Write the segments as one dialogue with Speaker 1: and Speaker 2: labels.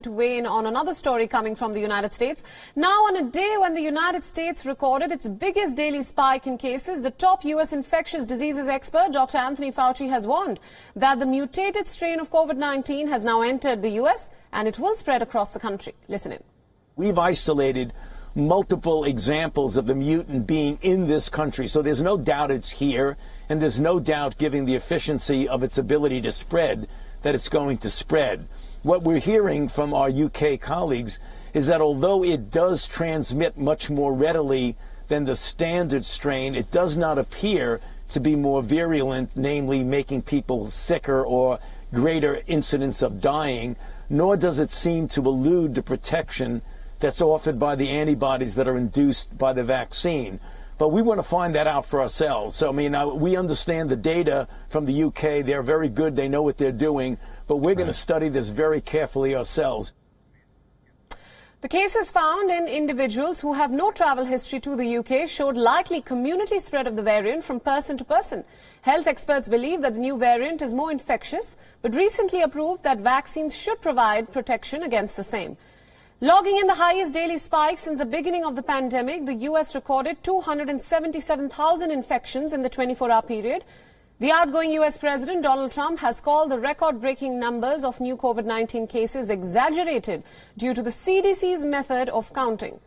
Speaker 1: To weigh in on another story coming from the United States. Now, on a day when the United States recorded its biggest daily spike in cases, the top U.S. infectious diseases expert, Dr. Anthony Fauci, has warned that the mutated strain of COVID-19 has now entered the U.S. and it will spread across the country. Listen in.
Speaker 2: We've isolated multiple examples of the mutant being in this country, so there's no doubt it's here, and there's no doubt, given the efficiency of its ability to spread, that it's going to spread. What we're hearing from our UK colleagues is that although it does transmit much more readily than the standard strain, it does not appear to be more virulent, namely making people sicker or greater incidence of dying, nor does it seem to elude the protection that's offered by the antibodies that are induced by the vaccine. But we want to find that out for ourselves. So, I mean, we understand the data from the UK. They're very good. They know what they're doing. But we're going to study this very carefully ourselves.
Speaker 1: The cases found in individuals who have no travel history to the UK showed likely community spread of the variant from person to person. Health experts believe that the new variant is more infectious, but recently approved that vaccines should provide protection against the same. Logging in the highest daily spike since the beginning of the pandemic, the U.S. recorded 277,000 infections in the 24-hour period. The outgoing U.S. President Donald Trump has called the record-breaking numbers of new COVID-19 cases exaggerated due to the CDC's method of counting.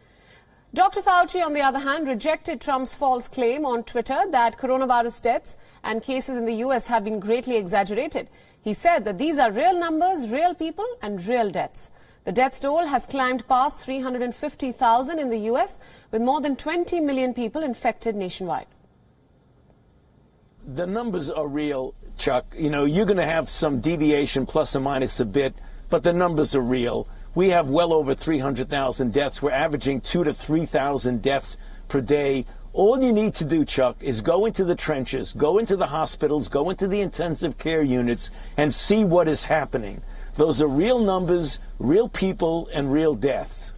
Speaker 1: Dr. Fauci, on the other hand, rejected Trump's false claim on Twitter that coronavirus deaths and cases in the U.S. have been greatly exaggerated. He said that these are real numbers, real people, and real deaths. The death toll has climbed past 350,000 in the U.S., with more than 20 million people infected nationwide.
Speaker 2: The numbers are real, Chuck. You know, you're going to have some deviation plus or minus a bit, but the numbers are real. We have well over 300,000 deaths. We're averaging 2,000 to 3,000 deaths per day. All you need to do, Chuck, is go into the trenches, go into the hospitals, go into the intensive care units, and see what is happening. Those are real numbers, real people, and real deaths.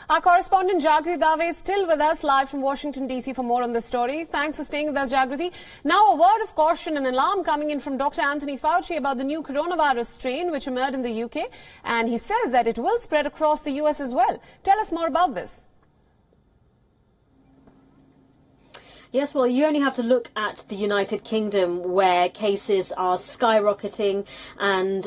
Speaker 1: Our correspondent Jagriti Dave is still with us live from Washington, D.C. for more on this story. Thanks for staying with us, Jagriti. Now, a word of caution and alarm coming in from Dr. Anthony Fauci about the new coronavirus strain which emerged in the UK. And he says that it will spread across the U.S. as well. Tell us more about this.
Speaker 3: Yes, well, you only have to look at the United Kingdom, where cases are skyrocketing, and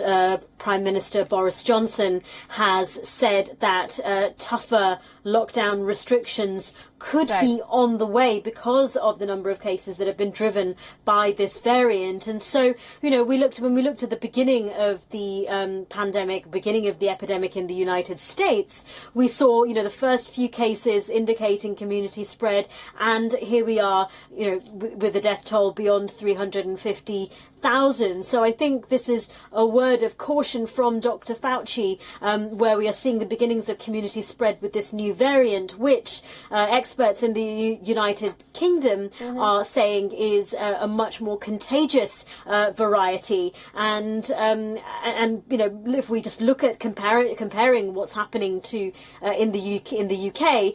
Speaker 3: Prime Minister Boris Johnson has said that tougher lockdown restrictions could be on the way because of the number of cases that have been driven by this variant. And so, you know, when we looked at the beginning of the pandemic, beginning of the epidemic in the United States, we saw, you know, the first few cases indicating community spread, and here we are, you know, with a death toll beyond 350,000. So I think this is a word of caution from Dr. Fauci, where we are seeing the beginnings of community spread with this new variant, which experts in the United Kingdom are saying is a much more contagious variety. And you know, if we just look at comparing what's happening to in the UK,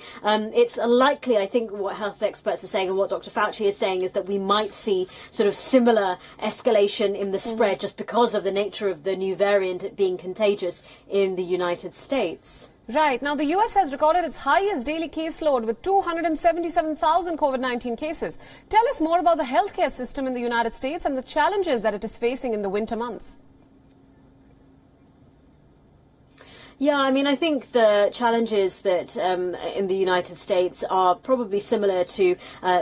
Speaker 3: it's likely, I think, what health experts are saying and what Dr. Fauci is saying is that we might see sort of similar escalation in the spread just because of the nature of the new variant being contagious in the United States.
Speaker 1: Right. Now, the U.S. has recorded its highest daily caseload with 277,000 COVID-19 cases. Tell us more about the healthcare system in the United States and the challenges that it is facing in the winter months.
Speaker 3: Yeah, I mean, I think the challenges that in the United States are probably similar to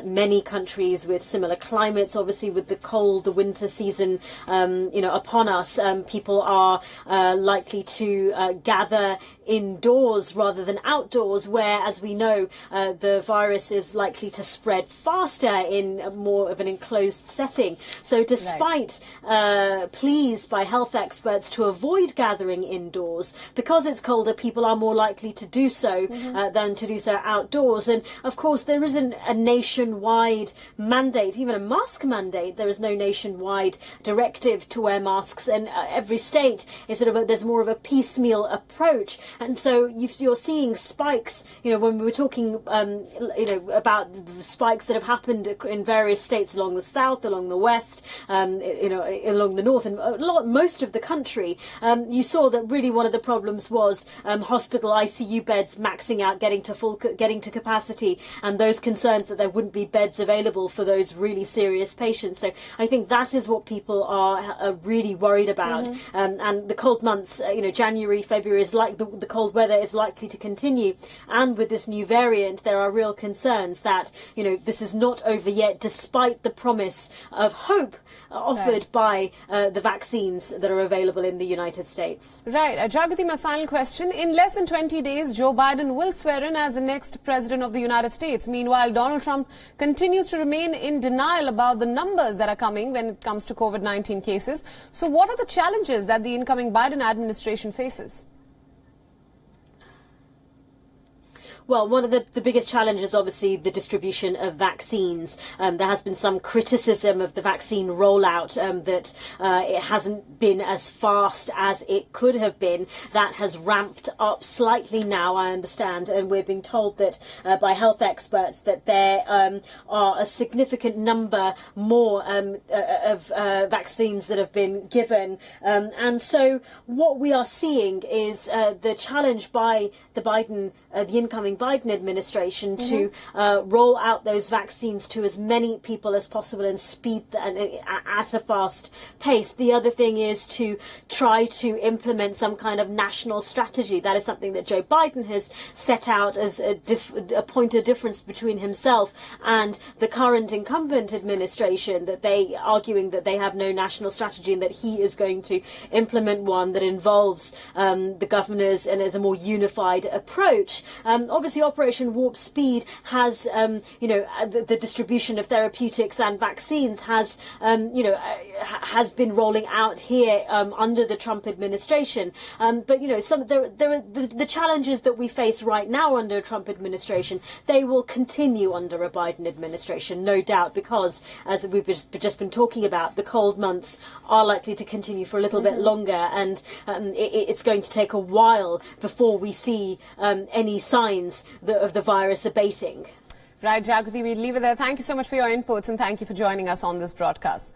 Speaker 3: many countries with similar climates. Obviously, with the cold, the winter season, you know, upon us, people are likely to gather indoors rather than outdoors, where, as we know, the virus is likely to spread faster in more of an enclosed setting. So despite pleas by health experts to avoid gathering indoors, because because it's colder, people are more likely to do so than to do so outdoors. And of course, there isn't a nationwide mandate, even a mask mandate. There is no nationwide directive to wear masks, and every state is there's more of a piecemeal approach. And so you're seeing spikes, when we were talking, about the spikes that have happened in various states along the south, along the west, along the north, and most of the country. You saw that really one of the problems was hospital ICU beds maxing out, getting to capacity, and those concerns that there wouldn't be beds available for those really serious patients. So I think that is what people are really worried about. And the cold months, January, February is like the cold weather is likely to continue. And with this new variant, there are real concerns that, this is not over yet, despite the promise of hope offered by the vaccines that are available in the United States.
Speaker 1: Right. Jagati, my final question. In less than 20 days, Joe Biden will swear in as the next president of the United States. Meanwhile, Donald Trump continues to remain in denial about the numbers that are coming when it comes to COVID-19 cases. So what are the challenges that the incoming Biden administration faces?
Speaker 3: Well, one of the biggest challenges, obviously, the distribution of vaccines. There has been some criticism of the vaccine rollout, that it hasn't been as fast as it could have been. That has ramped up slightly now, I understand, and we're being told that by health experts that there are a significant number more of vaccines that have been given. And so what we are seeing is the challenge by the incoming Biden administration to roll out those vaccines to as many people as possible and at a fast pace. The other thing is to try to implement some kind of national strategy. That is something that Joe Biden has set out as a point of difference between himself and the current incumbent administration, that they arguing that they have no national strategy and that he is going to implement one that involves the governors and is a more unified approach. Obviously, Operation Warp Speed has, the distribution of therapeutics and vaccines has, has been rolling out here under the Trump administration. But the challenges that we face right now under a Trump administration, they will continue under a Biden administration, no doubt, because as we've just been talking about, the cold months are likely to continue for a little bit longer, and it's going to take a while before we see any signs of the virus abating.
Speaker 1: Right, Jagati, we'll leave it there. Thank you so much for your inputs, and thank you for joining us on this broadcast.